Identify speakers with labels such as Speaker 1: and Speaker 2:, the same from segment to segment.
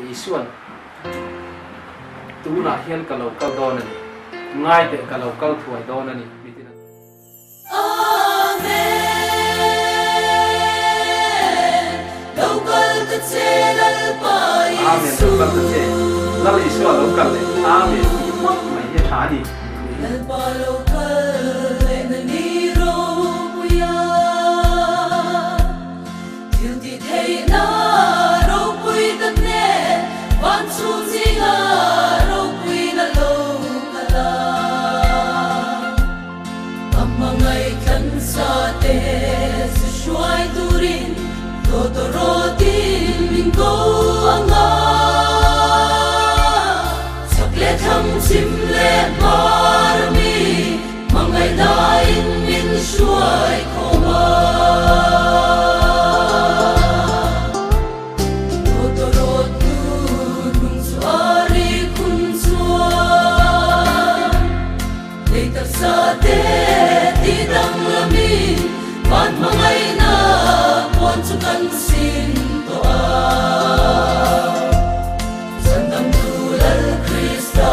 Speaker 1: isuan tu na hian kalau kal don ani ngai te kalau kal thuai don ani mitina
Speaker 2: amen lokal te chelal pai
Speaker 1: amen lokal te che lal isuan lokal le amen mai he thani
Speaker 2: lal pa lokal en ni ro puya til ti thei na ro pui ta ne wan chu jinga ro pui na lo kala amangai kan sa te su shuai turin to ro tin min go anga sakle tham sim le mar mi mangai dain min shuai khoma mangai na pon chu kan sin to a sandam tu lal krista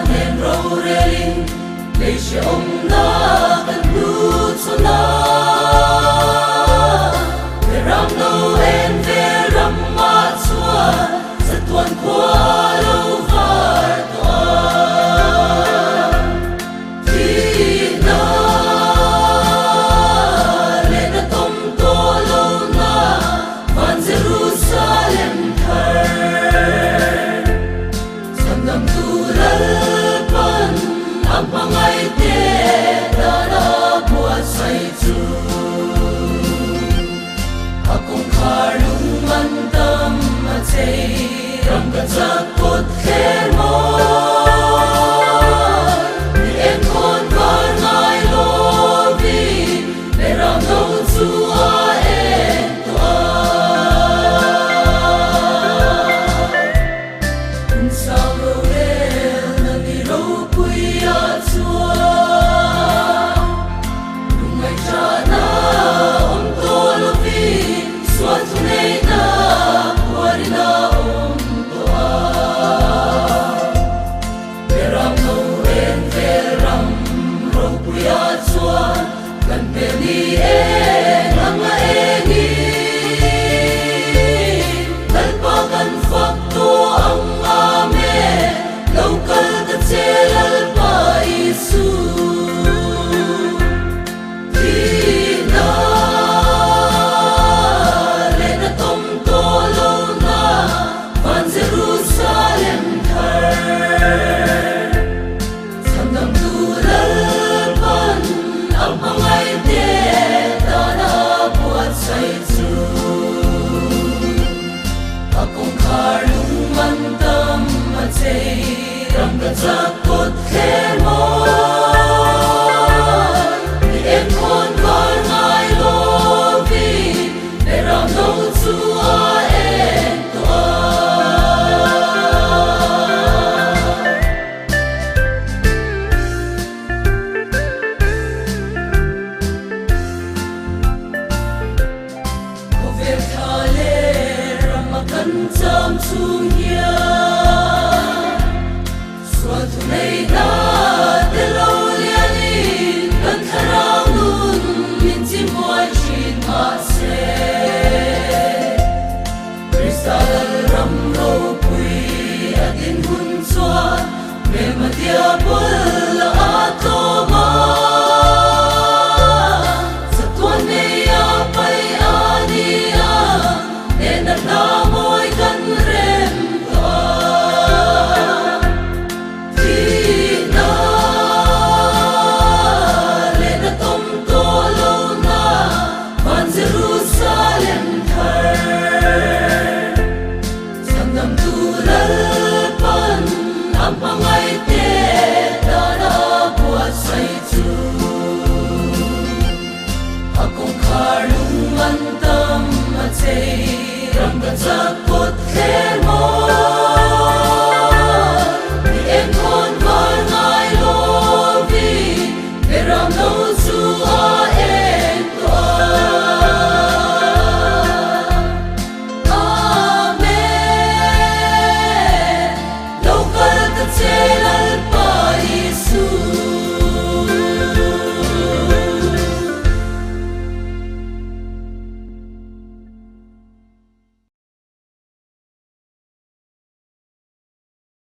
Speaker 2: nen ro relin le she om na kan du chu na ram no en ve ram ma chua satwan kwa lo var to mangai te da da buat sai chu akong kharung man tam ma chei ram ka chak pot kher mo ni en kon kar ngai lo vi le ram no chu a en to a kun sao lo re na ni ro pui a chak pot kher mo ni en kon kar ngai lo vi le ram no chu a en to a ko ver thale ram kan cham chu hiya nei na te lo lianin kan tharang nun min chi moi chin ma se kristal ram lo pui adin hun chwa me ma dia pol a to ma satwan nei a pai ani a ne na moi kan rem mangai te da da buat sai chu akong kharung man tam ma chei ram ka chak pot kher mo ni en kon kar ngai lo vi ve ram no chu a en to amen chê la